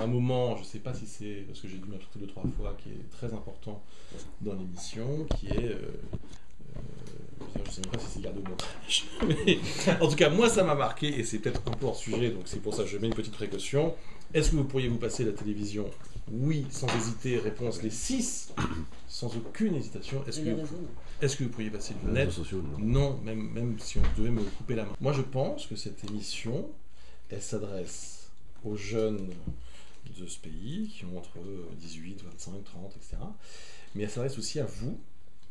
un moment, je ne sais pas si c'est parce que j'ai dû m'absenter 2-3 fois, qui est très important dans l'émission, qui est je ne sais même pas si c'est gardé au montage. Mais en tout cas, moi, ça m'a marqué, et c'est peut-être un peu hors sujet, donc c'est pour ça que je mets une petite précaution. Est-ce que vous pourriez vous passer la télévision? Oui, sans hésiter. Réponse les 6, sans aucune hésitation. Est-ce que vous pourriez passer le net? Sociaux, non, même si on devait me couper la main. Moi, je pense que cette émission, elle s'adresse aux jeunes de ce pays, qui ont entre 18, 25, 30, etc. Mais elle s'adresse aussi à vous,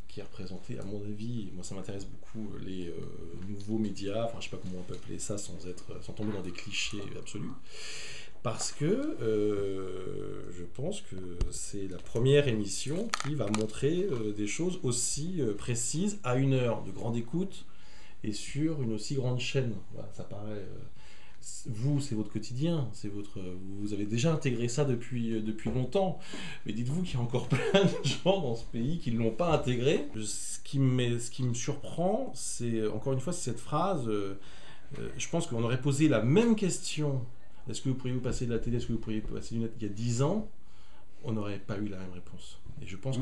qui représentez, à mon avis, moi ça m'intéresse beaucoup, les nouveaux médias, enfin je sais pas comment on peut appeler ça sans tomber dans des clichés absolus, parce que je pense que c'est la première émission qui va montrer des choses aussi précises à une heure de grande écoute et sur une aussi grande chaîne. Voilà, ça paraît... vous, c'est votre quotidien, vous avez déjà intégré ça depuis longtemps, mais dites-vous qu'il y a encore plein de gens dans ce pays qui ne l'ont pas intégré. Ce qui me surprend, c'est, encore une fois, c'est cette phrase, je pense qu'on aurait posé la même question, est-ce que vous pourriez vous passer de la télé, est-ce que vous pourriez passer du net il y a 10 ans, on n'aurait pas eu la même réponse. Et je pense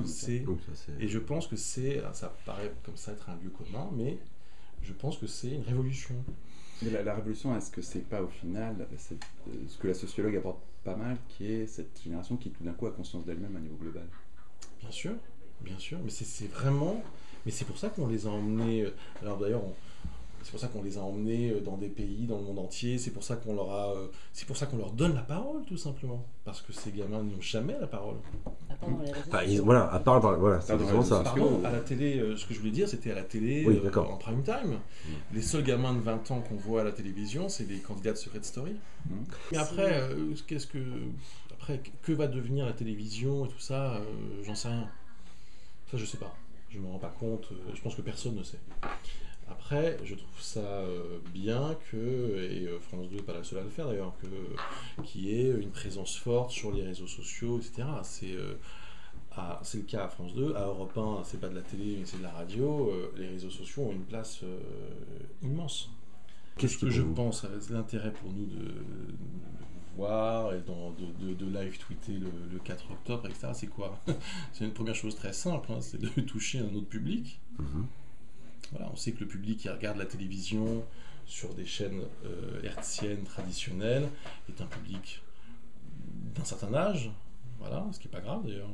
que ça paraît comme ça être un lieu commun, mais je pense que c'est une révolution. Mais la révolution, est-ce que c'est pas au final ce que la sociologue apporte pas mal, qui est cette génération qui tout d'un coup a conscience d'elle-même à niveau global? Bien sûr, mais c'est vraiment... Mais c'est pour ça qu'on les a emmenés... Alors d'ailleurs, c'est pour ça qu'on les a emmenés dans des pays, dans le monde entier, c'est pour ça qu'on leur donne la parole, tout simplement. Parce que ces gamins n'ont jamais la parole. À part dans les réseaux sociaux. Voilà, à part dans... Voilà, c'est vraiment ça. Pardon, à la télé, ce que je voulais dire, c'était à la télé, oui, en prime time. Les seuls gamins de 20 ans qu'on voit à la télévision, c'est les candidats de Secret Story. Mais après, que va devenir la télévision et tout ça, j'en sais rien. Ça, je sais pas. Je me rends pas compte. Je pense que personne ne sait. Après, je trouve ça bien et France 2 n'est pas la seule à le faire d'ailleurs, qu'il y ait une présence forte sur les réseaux sociaux, etc. C'est le cas à France 2, à Europe 1, c'est pas de la télé, mais c'est de la radio. Les réseaux sociaux ont une place immense. Qu'est-ce que je pense, l'intérêt pour nous de voir et de live tweeter le 4 octobre, etc. C'est quoi? C'est une première chose très simple, hein, c'est de toucher un autre public. Voilà, on sait que le public qui regarde la télévision sur des chaînes hertziennes traditionnelles est un public d'un certain âge, voilà, ce qui n'est pas grave d'ailleurs.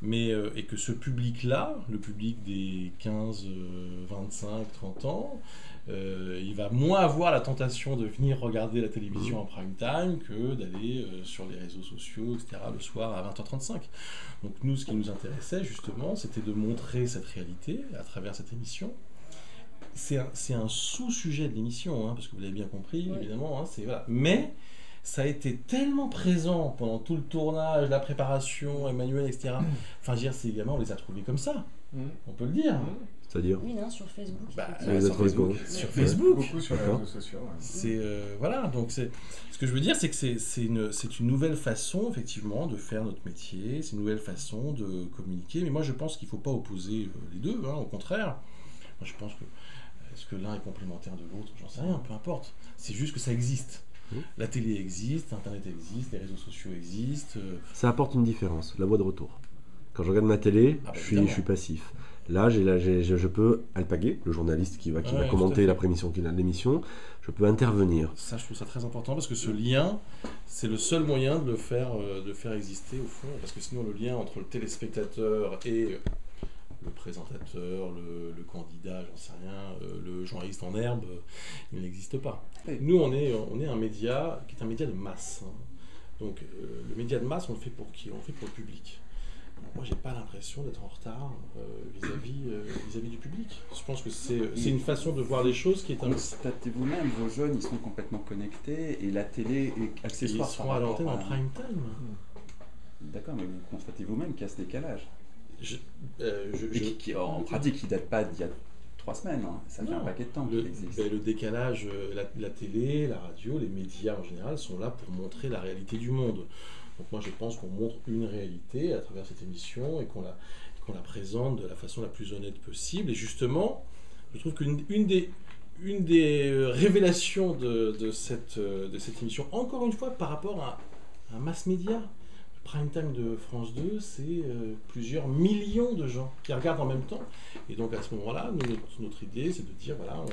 Mais, et que ce public-là, le public des 15, 25, 30 ans, il va moins avoir la tentation de venir regarder la télévision en prime time que d'aller sur les réseaux sociaux, etc., le soir à 20h35. Donc nous, ce qui nous intéressait justement, c'était de montrer cette réalité à travers cette émission. C'est un sous-sujet de l'émission, hein, parce que vous l'avez bien compris, évidemment. Hein, voilà. Mais ça a été tellement présent pendant tout le tournage, la préparation, Emmanuel, etc. Enfin, je veux dire, ces gamins, on les a trouvés comme ça. On peut le dire. C'est-à-dire Oui, non, sur Facebook. Sur Facebook. Beaucoup sur les réseaux sociaux. Voilà, donc ce que je veux dire, c'est que c'est une nouvelle façon, effectivement, de faire notre métier, c'est une nouvelle façon de communiquer. Mais moi, je pense qu'il ne faut pas opposer les deux, hein, au contraire. Moi, je pense que est-ce que l'un est complémentaire de l'autre, j'en sais rien, peu importe. C'est juste que ça existe. La télé existe, Internet existe, les réseaux sociaux existent. Ça apporte une différence, la voix de retour. Quand je regarde ma télé, je suis passif. Là, je peux alpaguer, le journaliste qui va commenter l'émission, je peux intervenir. Ça, je trouve ça très important parce que ce lien, c'est le seul moyen de le faire exister au fond. Parce que sinon, le lien entre le téléspectateur et le présentateur, le candidat, j'en sais rien, le journaliste en herbe, il n'existe pas. Nous, on est un média qui est un média de masse. Hein. Donc, le média de masse, on le fait pour qui? On le fait pour le public. Moi, j'ai pas l'impression d'être en retard vis-à-vis du public. Je pense que c'est une façon de voir les choses qui est un... Constatez vous-même, vos jeunes, ils sont complètement connectés et la télé est accessoire. Ils seront à l'antenne en prime time. D'accord, mais vous constatez vous-même qu'il y a ce décalage. Qui, en pratique, il ne date pas d'il y a 3 semaines. Hein. Ça fait un paquet de temps qu'il existe. Le décalage, la télé, la radio, les médias en général sont là pour montrer la réalité du monde. Donc moi je pense qu'on montre une réalité à travers cette émission et qu'on la présente de la façon la plus honnête possible. Et justement, je trouve qu'une des révélations de cette émission, encore une fois par rapport à un mass média. Le prime time de France 2, c'est plusieurs millions de gens qui regardent en même temps. Et donc à ce moment-là, notre idée, c'est de dire, voilà,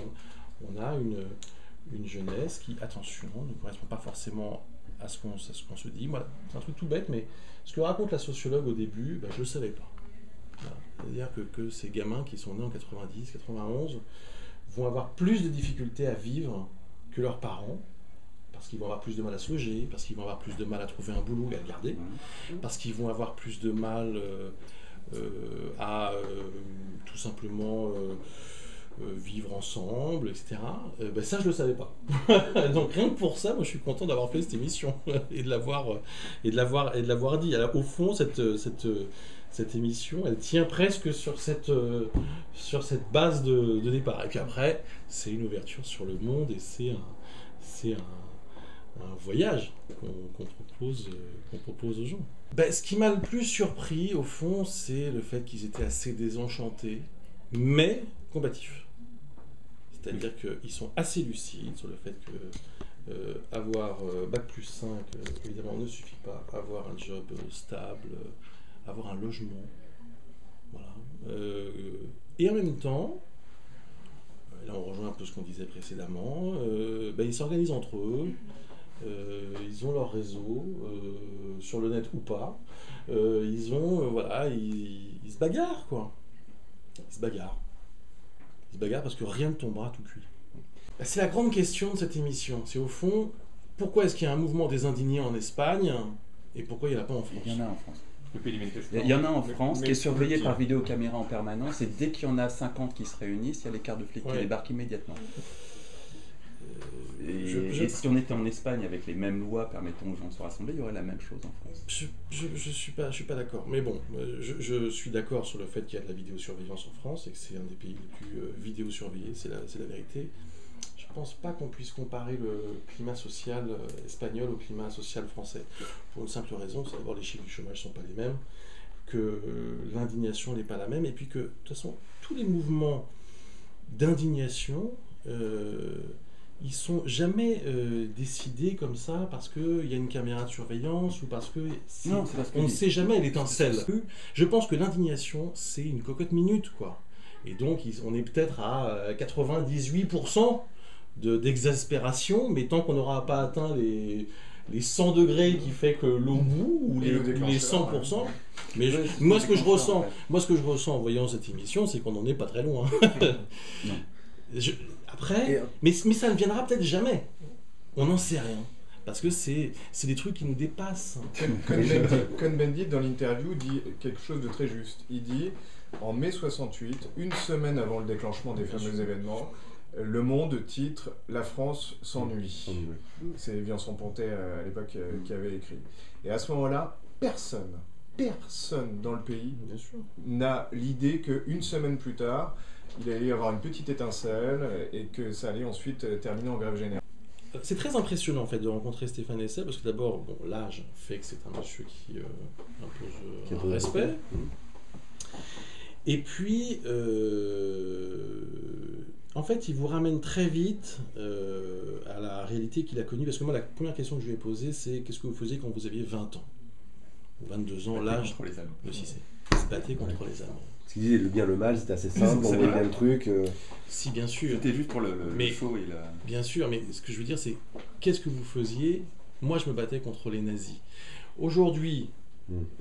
on a une jeunesse qui, attention, ne correspond pas forcément à ce qu'on se dit. Moi, c'est un truc tout bête, mais ce que raconte la sociologue au début, je ne le savais pas. Voilà. C'est-à-dire que ces gamins qui sont nés en 90, 91, vont avoir plus de difficultés à vivre que leurs parents, parce qu'ils vont avoir plus de mal à se loger, parce qu'ils vont avoir plus de mal à trouver un boulot et à le garder, parce qu'ils vont avoir plus de mal à tout simplement vivre ensemble, etc. Ça, je ne le savais pas. Donc rien que pour ça, moi, je suis content d'avoir fait cette émission et de l'avoir dit. Alors, au fond, cette émission, elle tient presque sur cette base de départ. Et puis après, c'est une ouverture sur le monde et c'est un voyage qu'on propose aux gens. Ce qui m'a le plus surpris, au fond, c'est le fait qu'ils étaient assez désenchantés, mais combatifs. C'est-à-dire qu'ils sont assez lucides sur le fait que avoir Bac+5, évidemment, ne suffit pas. Avoir un job stable, avoir un logement, voilà. Et en même temps, là on rejoint un peu ce qu'on disait précédemment, ils s'organisent entre eux, ils ont leur réseau, sur le net ou pas, ils se bagarrent, quoi. Ils se bagarrent parce que rien ne tombera tout cuit. C'est la grande question de cette émission, c'est au fond, pourquoi est-ce qu'il y a un mouvement des indignés en Espagne, et pourquoi il n'y en a pas en France? Il y en a en France. Il y en a en France qui est surveillé par vidéocaméra en permanence, et dès qu'il y en a 50 qui se réunissent, il y a les quarts de flics qui débarquent immédiatement. Et si on était en Espagne avec les mêmes lois permettant aux gens de se rassembler, il y aurait la même chose en France. Je suis pas d'accord. Mais bon, je suis d'accord sur le fait qu'il y a de la vidéosurveillance en France et que c'est un des pays les plus vidéosurveillés, c'est la vérité. Je pense pas qu'on puisse comparer le climat social espagnol au climat social français. Pour une simple raison, c'est d'abord les chiffres du chômage sont pas les mêmes, que l'indignation n'est pas la même, et puis que, de toute façon, tous les mouvements d'indignation, ils sont jamais décidés comme ça parce qu'il y a une caméra de surveillance ou parce que on ne sait jamais l'étincelle. Je pense que l'indignation, c'est une cocotte minute, quoi. Et donc, on est peut-être à 98% d'exaspération, mais tant qu'on n'aura pas atteint les 100 degrés qui fait que l'eau bout, ou les 100%. Mais moi, ce que je ressens en voyant cette émission, c'est qu'on n'en est pas très loin. Après, mais ça ne viendra peut-être jamais. On n'en sait rien. Parce que c'est des trucs qui nous dépassent. Cohn-Bendit, dans l'interview, dit quelque chose de très juste. Il dit, en mai 68, une semaine avant le déclenchement des fameux événements, Le Monde titre « La France s'ennuie ». C'est Vincent Pontet, à l'époque, qui avait écrit. Et à ce moment-là, personne dans le pays n'a l'idée qu'une semaine plus tard, il allait y avoir une petite étincelle et que ça allait ensuite terminer en grève générale. C'est très impressionnant en fait de rencontrer Stéphane Hessel parce que d'abord, l'âge fait que c'est un monsieur qui impose un respect. Et puis, en fait, il vous ramène très vite à la réalité qu'il a connue. Parce que moi, la première question que je lui ai posée, c'est qu'est-ce que vous faisiez quand vous aviez 20 ans ou 22 ans, l'âge de Cissé. Il se battait contre les Allemands. Ce qu'il disait, le bien, le mal, c'était assez simple, on voyait bien le truc. Si, bien sûr. C'était juste pour le show et la... Bien sûr, mais ce que je veux dire, c'est qu'est-ce que vous faisiez? Moi, je me battais contre les nazis. Aujourd'hui,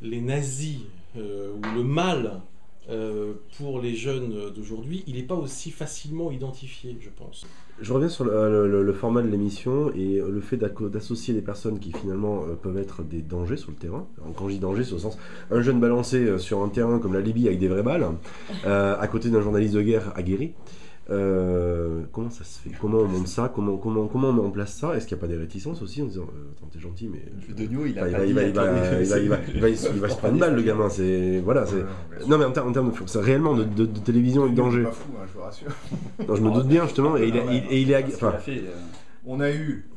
les nazis, ou le mal pour les jeunes d'aujourd'hui, il n'est pas aussi facilement identifié, je pense. Je reviens sur le format de l'émission et le fait d'associer des personnes qui finalement peuvent être des dangers sur le terrain. Alors, quand je dis danger, c'est au sens un jeune balancé sur un terrain comme la Libye avec des vraies balles, à côté d'un journaliste de guerre aguerri. Comment ça se fait? Comment on monte ça? Comment on met en place ça? Est-ce qu'il n'y a pas des réticences aussi en disant attends, t'es gentil, mais Degnaud, il va se prendre une balle, le gamin. Non, mais en termes de c'est réellement de télévision et de danger. Pas fou, je vous rassure. Non, je me doute bien justement. Et il est on a eu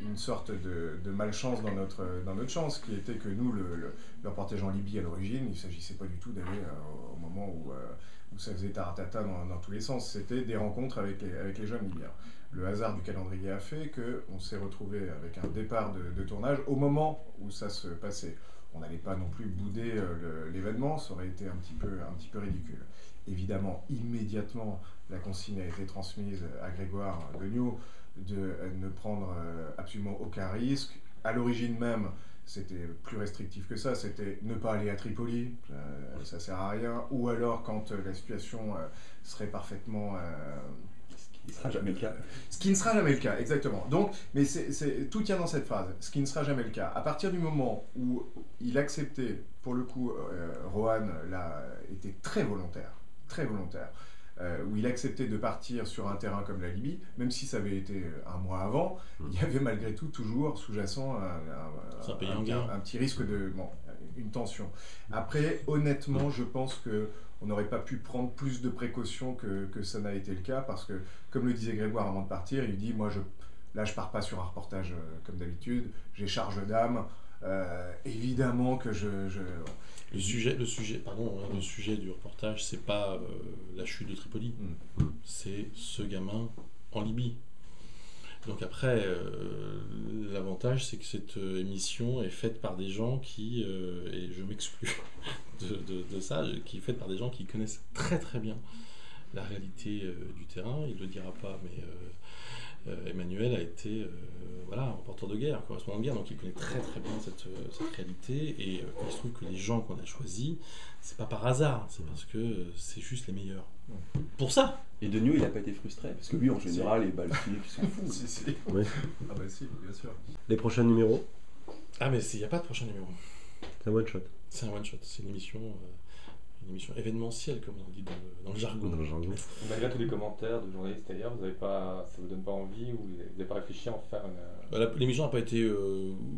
une sorte de malchance dans notre chance, qui était que nous, le reportage en Libye à l'origine, il ne s'agissait pas du tout d'aller au moment où ça faisait taratata dans tous les sens. C'était des rencontres avec les jeunes Libyens. Le hasard du calendrier a fait qu'on s'est retrouvé avec un départ de tournage au moment où ça se passait. On n'allait pas non plus bouder l'événement, ça aurait été un petit peu ridicule. Évidemment, immédiatement, la consigne a été transmise à Grégoire Degnaud de ne prendre absolument aucun risque. À l'origine même, c'était plus restrictif que ça, c'était ne pas aller à Tripoli, ça sert à rien, ou alors quand la situation serait parfaitement... Ce qui ne sera jamais le cas. Ce qui ne sera jamais le cas, exactement. Donc, mais tout tient dans cette phrase, ce qui ne sera jamais le cas. À partir du moment où il acceptait, pour le coup, Rohan là, était très volontaire, où il acceptait de partir sur un terrain comme la Libye, même si ça avait été un mois avant, il y avait malgré tout toujours sous-jacent un petit risque une tension. Après, honnêtement, je pense qu'on n'aurait pas pu prendre plus de précautions que ça n'a été le cas, parce que, comme le disait Grégoire avant de partir, il dit, moi, là, je pars pas sur un reportage comme d'habitude, j'ai charge d'âme, évidemment que Le sujet du reportage, c'est pas la chute de Tripoli, c'est ce gamin en Libye. Donc après, l'avantage, c'est que cette émission est faite par des gens qui, et je m'exclus de ça, qui est faite par des gens qui connaissent très très bien la réalité du terrain. Il ne le dira pas, mais Emmanuel a été un reporter de guerre, correspondant de guerre, donc il connaît très très bien cette réalité, et il se trouve que les gens qu'on a choisis, c'est pas par hasard, c'est parce que c'est juste les meilleurs. Pour ça. Et Degnaud, il n'a pas été frustré, parce que lui, en général, il s'en fout. Si. Oui. Ah bah si, bien sûr. Les prochains numéros? Ah mais il n'y a pas de prochain numéro. C'est un one-shot. C'est un one-shot, c'est une émission événementielle, comme on dit dans le jargon. Malgré tous les commentaires de journalistes ailleurs, ça vous donne pas envie, ou vous n'avez pas réfléchi à en faire une... L'émission n'a pas été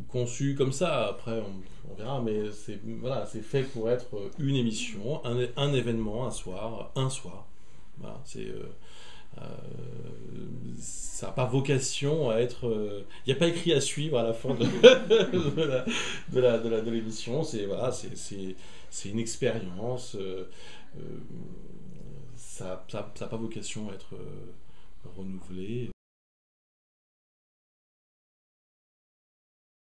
conçue comme ça, après on verra, mais c'est fait pour être une émission, un événement, un soir. Voilà, ça n'a pas vocation à être... Il n'y a pas écrit à suivre à la fin de l'émission, c'est une expérience, ça n'a pas vocation à être renouvelé.